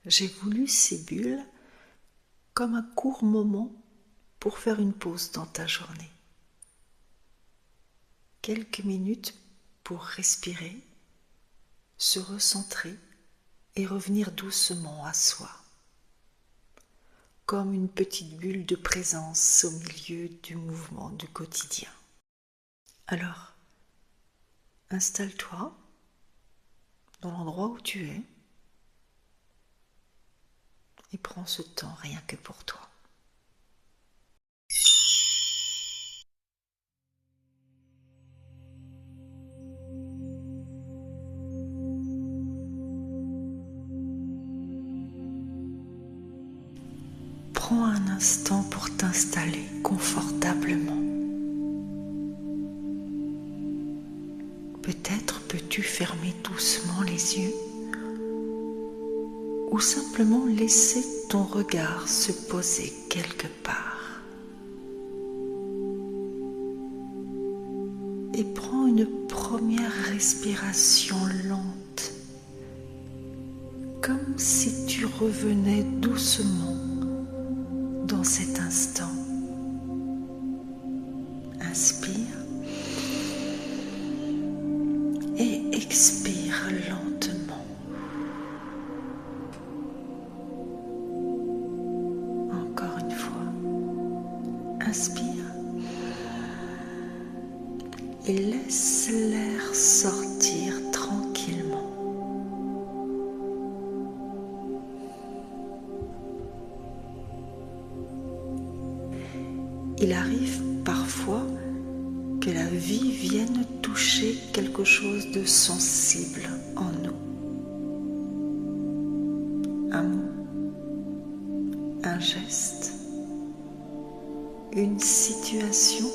J'ai voulu ces bulles comme un court moment pour faire une pause dans ta journée. Quelques minutes pour respirer, se recentrer et revenir doucement à soi, comme une petite bulle de présence au milieu du mouvement du quotidien. Alors, installe-toi dans l'endroit où tu es et prends ce temps rien que pour toi. Prends un instant pour t'installer confortablement. Peut-être peux-tu fermer doucement les yeux ou simplement laisser ton regard se poser quelque part. Et prends une première respiration lente, comme si tu revenais doucement dans cet instant. Inspire et expire lentement. Encore une fois. Inspire et laisse l'air sortir tranquillement. Il arrive parfois que la vie vienne toucher quelque chose de sensible en nous. Un mot, un geste, une situation,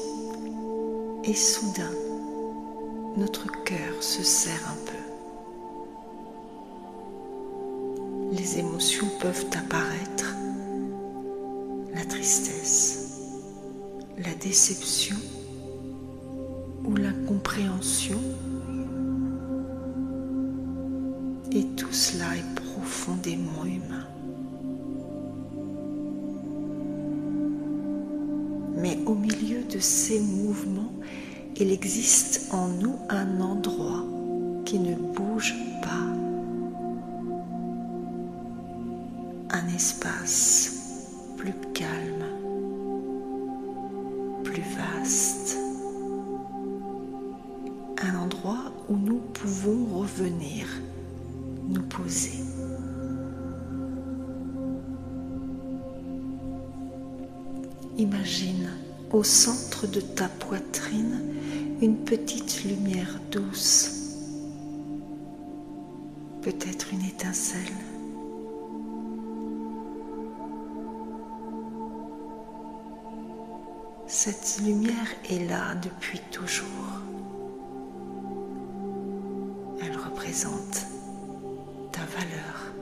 et soudain, notre cœur se serre un peu. Les émotions peuvent apparaître, la tristesse, la déception ou l'incompréhension, et tout cela est profondément humain. Mais au milieu de ces mouvements, il existe en nous un endroit qui ne bouge pas, un espace plus calme, plus vaste, un endroit où nous pouvons revenir, nous poser. Imagine au centre de ta poitrine une petite lumière douce, peut-être une étincelle. Cette lumière est là depuis toujours. Elle représente ta valeur,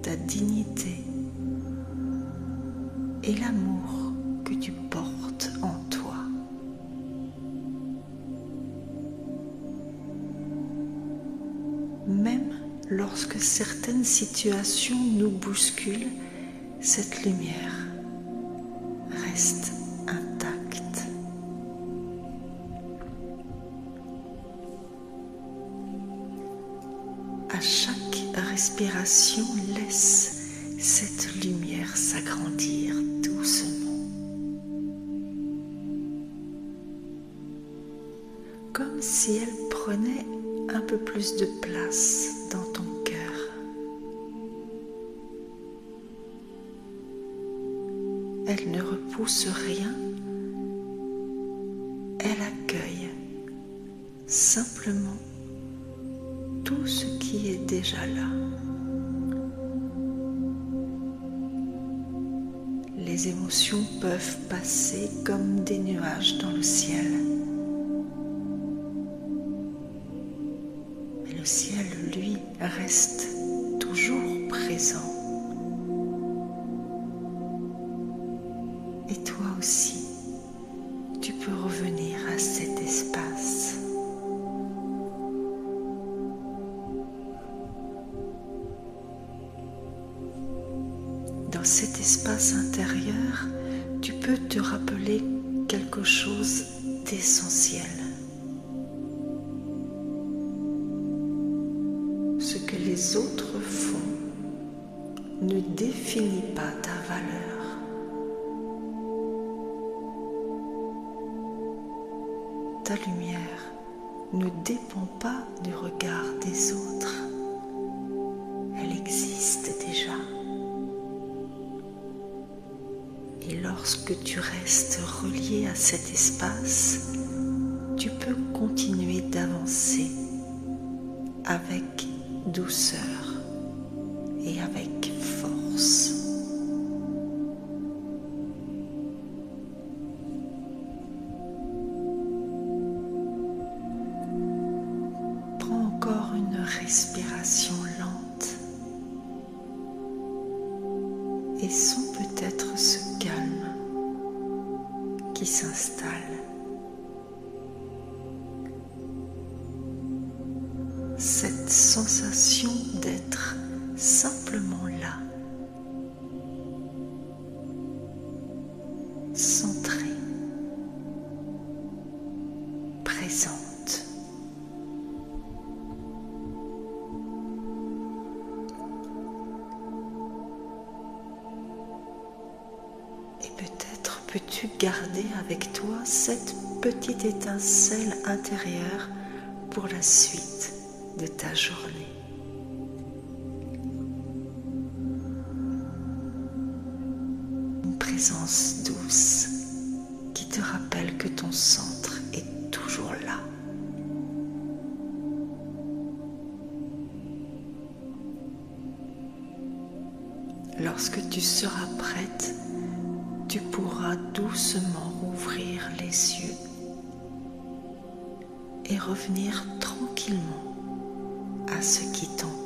ta dignité et l'amour que tu portes en toi. Même lorsque certaines situations nous bousculent, cette lumière reste intacte. À chaque respiration, laisse cette lumière s'agrandir doucement, comme si elle prenait un peu plus de place dans ton cœur. Elle ne repousse rien, elle accueille simplement tout ce qui est déjà là. Les émotions peuvent passer comme des nuages dans le ciel. Mais le ciel, lui, reste toujours présent. Et toi aussi, tu peux revenir à cet espace. dans cet espace intérieur, tu peux te rappeler quelque chose d'essentiel. Ce que les autres font ne définit pas ta valeur. Ta lumière ne dépend pas du regard des autres. Elle existe déjà. Et lorsque tu restes relié à cet espace, tu peux continuer d'avancer avec douceur et avec force. Prends encore une respiration lente et sens peut-être ce calme qui s'installe. Cette sensation d'être simplement là, centrée, présente. Et peut-être peux-tu garder avec toi cette petite étincelle intérieure pour la suite de ta journée. Une présence douce qui te rappelle que ton centre est toujours là. Lorsque tu seras prête, tu pourras doucement rouvrir les yeux et revenir tranquillement à ce qui t'entoure.